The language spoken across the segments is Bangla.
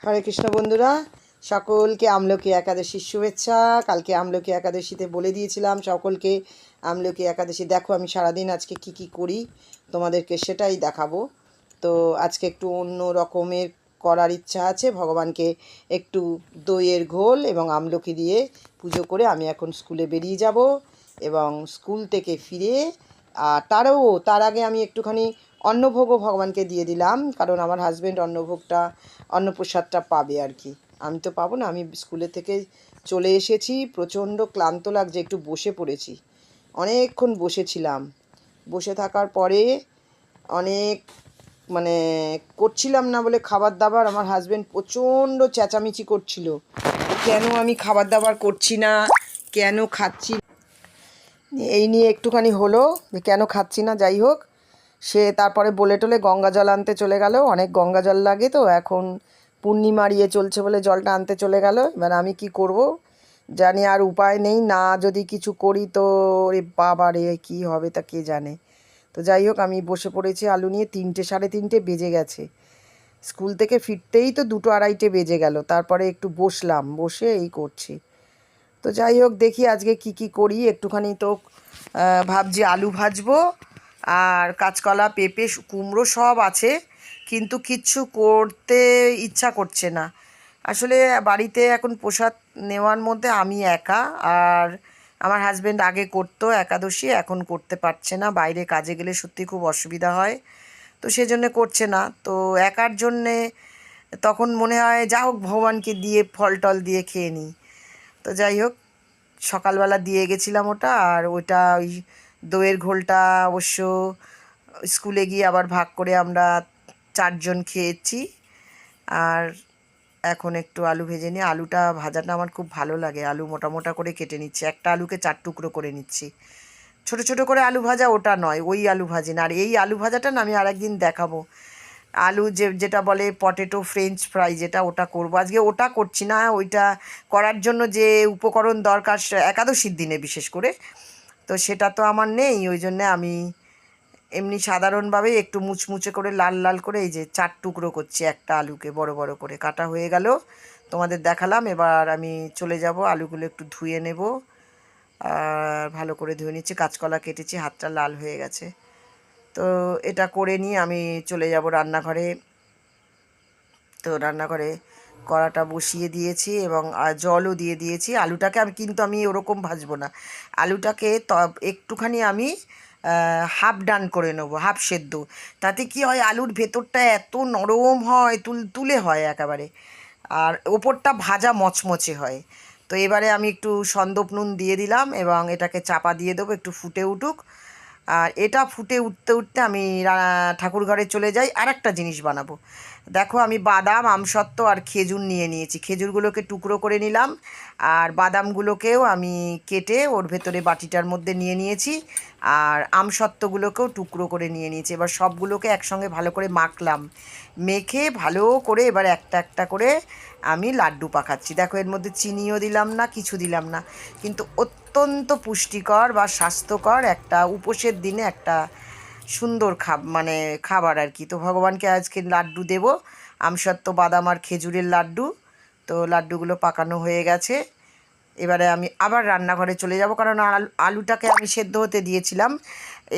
হরে কৃষ্ণ বন্ধুরা, সকলকে আমলকি একাদশীর শুভেচ্ছা। কালকে আমলকি একাদশীতে বলে দিয়েছিলাম সকলকে আমলকি একাদশী। দেখো আমি সারাদিন আজকে কি কি করি তোমাদেরকে সেটাই দেখাবো। তো আজকে একটু অন্য রকমের করার ইচ্ছা আছে। ভগবানকে একটু দইয়ের ঘোল এবং আমলকি দিয়ে পুজো করে আমি এখন স্কুলে বেরিয়ে যাব। এবং স্কুল থেকে ফিরে তার আগে আমি একটুখানি অন্নভোগও ভগবানকে দিয়ে দিলাম, কারণ আমার হাজব্যান্ড অন্নপ্রসাদটা পাবে আর কি। আমি তো পাবো না। আমি স্কুলে থেকে চলে এসেছি, প্রচণ্ড ক্লান্ত লাগছে, একটু বসে পড়েছি। অনেকক্ষণ বসেছিলাম। বসে থাকার পরে অনেক মানে করছিলাম না বলে খাবার দাবার, আমার হাজব্যান্ড প্রচণ্ড চেঁচামেচি করছিল, কেন আমি খাবার দাবার করছি না, কেন খাচ্ছি এই নিয়ে একটুখানি হলো যে কেন খাচ্ছি না। যাই হোক, সে তারপরে বলে টলে গঙ্গা জল আনতে চলে গেল। অনেক গঙ্গা জল লাগে, তো এখন পূর্ণিমার ইয়ে চলছে বলে জলটা আনতে চলে গেল। এবার আমি কি করব জানি, আর উপায় নেই। না যদি কিছু করি তো রে বাবা রে কী হবে তা কে জানে। তো যাই হোক, আমি বসে পড়েছি আলু নিয়ে। 3টে 3:30 বেজে গেছে। স্কুল থেকে ফিরতেই তো 2টো 2:30 বেজে গেল। তারপরে একটু বসলাম, বসে এই করছি। তো যাই হোক, দেখি আজকে কি কি করি। একটুখানি তো ভাবছি আলু ভাজবো, আর কাঁচকলা পেঁপে কুমড়ো সব আছে, কিন্তু কিচ্ছু করতে ইচ্ছা করছে না। আসলে বাড়িতে এখন প্রসাদ নেওয়ার মধ্যে আমি একা, আর আমার হাজব্যান্ড আগে করতো একাদশী, এখন করতে পারছে না, বাইরে কাজে গেলে সত্যি খুব অসুবিধা হয়, তো সেজন্য করছে না। তো একার জন্যে তখন মনে হয় যা হোক ভগবানকে দিয়ে ফল টল দিয়ে খেয়ে নিই। তো যাই হোক, সকালবেলা দিয়ে গেছিলাম ওটা, আর ওইটা ওই দইয়ের ঘোলটা অবশ্য স্কুলে গিয়ে আবার ভাগ করে আমরা 4জন খেয়েছি। আর এখন একটু আলু ভেজে নিই। আলুটা ভাজাটা আমার খুব ভালো লাগে। আলু মোটা মোটা করে কেটে নিচ্ছি, একটা আলুকে 4 টুকরো করে নিচ্ছি। ছোট ছোট করে আলু ভাজা ওটা নয়, ওই আলু ভাজি না। আর এই আলু ভাজাটা না আমি আরেকদিন দেখাবো। আলু যেটা বলে পটেটো ফ্রেঞ্চ ফ্রাই, যেটা ওটা করব আজকে। ওটা করছি না, ওইটা করার জন্য যে উপকরণ দরকার একাদশীর দিনে বিশেষ করে, তো সেটা তো আমার নেই। ওই জন্যে আমি এমনি সাধারণভাবেই একটু মুচমুচে করে লাল লাল করে এই যে 4 টুকরো করছি। একটা আলুকে বড় বড় করে কাটা হয়ে গেল, তোমাদের দেখালাম। এবার আমি চলে যাব, আলুগুলো একটু ধুয়ে নেব। আর ভালো করে ধুয়ে নিচ্ছি, কাঁচকলা কেটেছি, হাতটা লাল হয়ে গেছে। তো এটা করে নিয়ে আমি চলে যাব রান্নাঘরে। তো রান্নাঘরে কড়াটা বসিয়ে দিয়েছি এবং জলও দিয়ে দিয়েছি। আলুটাকে আমি ওরকম ভাজবো না। আলুটাকে একটুখানি আমি হাফ ডান করে নেবো, হাফ সেদ্ধ। তাতে কি হয়, আলুর ভেতরটা এত নরম হয়, তুলতুলে হয় একেবারে, আর ওপরটা ভাজা মচমচে হয়। তো এবারে আমি একটু সন্দক নুন দিয়ে দিলাম এবং এটাকে চাপা দিয়ে দেবো, একটু ফুটে উঠুক। আর এটা ফুটে উঠতে উঠতে আমি ঠাকুর ঘরে চলে যাই, আর একটা জিনিস বানাবো। দেখো, আমি বাদাম, আমসত্ত্ব আর খেজুর নিয়ে নিয়েছি। খেজুরগুলোকে টুকরো করে নিলাম, আর বাদামগুলোকেও আমি কেটে ওর ভেতরে বাটিটার মধ্যে নিয়ে নিয়েছি, আর আমসত্ত্বগুলোকেও টুকরো করে নিয়ে নিয়েছি। এবার সবগুলোকে একসঙ্গে ভালো করে মাখলাম, মেখে ভালো করে এবার একটা একটা করে আমি লাড্ডু পাকাচ্ছি। দেখো, এর মধ্যে চিনিও দিলাম না, কিছু দিলাম না, কিন্তু অত্যন্ত পুষ্টিকর বা স্বাস্থ্যকর একটা উপোসের দিনে একটা সুন্দর খাবার আর কি। তো ভগবানকে আজকে লাড্ডু দেব, আমসত্ত্ব, বাদাম আর খেজুরের লাড্ডু। তো লাড্ডুগুলো পাকানো হয়ে গেছে। এবারে আমি আবার রান্নাঘরে চলে যাব, কারণ আলুটাকে আমি সেদ্ধ হতে দিয়েছিলাম।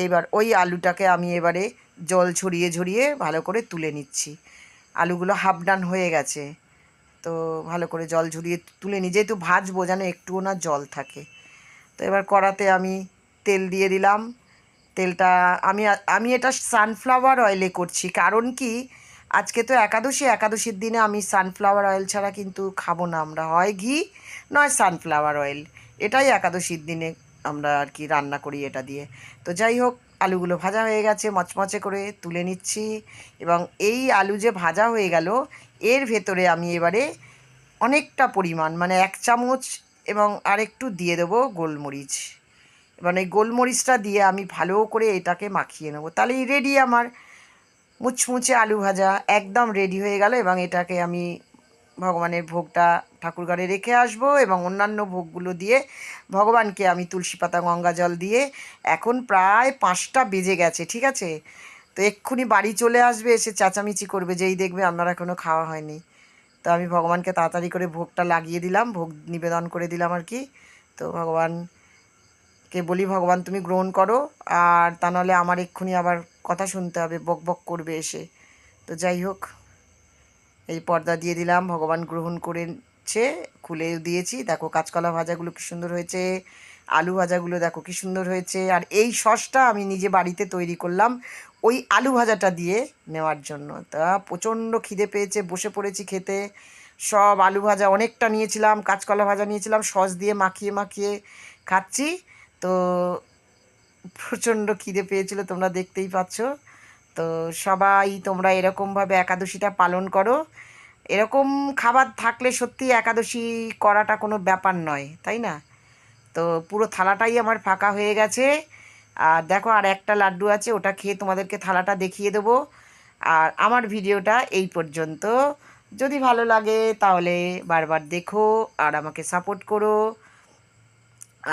এবার ওই আলুটাকে আমি এবারে জল ঝরিয়ে ঝরিয়ে ভালো করে তুলে নিচ্ছি। আলুগুলো হাফ ডান হয়ে গেছে, তো ভালো করে জল ঝরিয়ে তুলে নিই, যেহেতু ভাজবো যেন একটুও না জল থাকে। তো এবার কড়াতে আমি তেল দিয়ে দিলাম। তেলটা আমি আমি এটা সানফ্লাওয়ার অয়েলে করছি, কারণ কি আজকে তো একাদশীর দিনে আমি সানফ্লাওয়ার অয়েল ছাড়া কিন্তু খাবো না আমরা, হয় ঘি নয় সানফ্লাওয়ার অয়েল। এটাই একাদশীর দিনে আমরা আর কি রান্না করি এটা দিয়ে। তো যাই হোক, আলুগুলো ভাজা হয়ে গেছে, মচমচে করে তুলে নিচ্ছি। এবং এই আলু যে ভাজা হয়ে গেল, এর ভেতরে আমি এবারে অনেকটা পরিমাণ, 1 চামচ এবং আরেকটু দিয়ে দেবো গোলমরিচ। এবার এই গোলমরিচটা দিয়ে আমি ভালো করে এটাকে মাখিয়ে নেবো। তাহলেই রেডি আমার মুচমুচে আলু ভাজা, একদম রেডি হয়ে গেল। এবং এটাকে আমি ভগবানের ভোগটা ঠাকুরঘরে রেখে আসবো, এবং অন্যান্য ভোগগুলো দিয়ে ভগবানকে আমি তুলসী পাতা গঙ্গা জল দিয়ে, এখন প্রায় 5টা বেজে গেছে, ঠিক আছে। তো এক্ষুনি বাড়ি চলে আসবে, এসে চেঁচামেচি করবে যেই দেখবে আপনার এখনও খাওয়া হয়নি। তো আমি ভগবানকে তাড়াতাড়ি করে ভোগটা লাগিয়ে দিলাম, ভোগ নিবেদন করে দিলাম আর কি। তো ভগবানকে বলি, ভগবান তুমি গ্রহণ করো, আর তা নাহলে আমার এক্ষুনি আবার কথা শুনতে হবে, বক বক করবে এসে। তো যাই হোক, এই পর্দা দিয়ে দিলাম, ভগবান গ্রহণ করেছে, খুলে দিয়েছি। দেখো কাঁচকলা ভাজাগুলো কি সুন্দর হয়েছে, আলু ভাজাগুলো দেখো কি সুন্দর হয়েছে। আর এই সসটা আমি নিজে বাড়িতে তৈরি করলাম ওই আলু ভাজাটা দিয়ে নেওয়ার জন্য। তা প্রচণ্ড খিদে পেয়েছে, বসে পড়েছি খেতে। সব আলু ভাজা অনেকটা নিয়েছিলাম, কাঁচকলা ভাজা নিয়েছিলাম, সস দিয়ে মাখিয়ে মাখিয়ে খাচ্ছি। তো প্রচণ্ড খিদে পেয়েছিল, তোমরা দেখতেই পাচ্ছ। তো সবাই তোমরা এরকমভাবে একাদশীটা পালন করো। এরকম খাবার থাকলে সত্যি একাদশী করাটা কোনো ব্যাপার নয়, তাই না? তো পুরো থালাটাই আমার ফাঁকা হয়ে গেছে। আর দেখো আর একটা লাড্ডু আছে, ওটা খেয়ে তোমাদেরকে থালাটা দেখিয়ে দেবো। আর আমার ভিডিওটা এই পর্যন্ত। যদি ভালো লাগে তাহলে বারবার দেখো আর আমাকে সাপোর্ট করো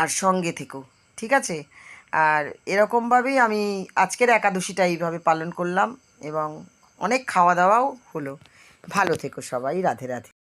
আর সঙ্গে থেকো, ঠিক আছে? আর এরকমভাবেই আমি আজকের একাদশীটা এইভাবে পালন করলাম এবং অনেক খাওয়া দাওয়াও হলো। ভালো থেকো সবাই, রাধে রাধে।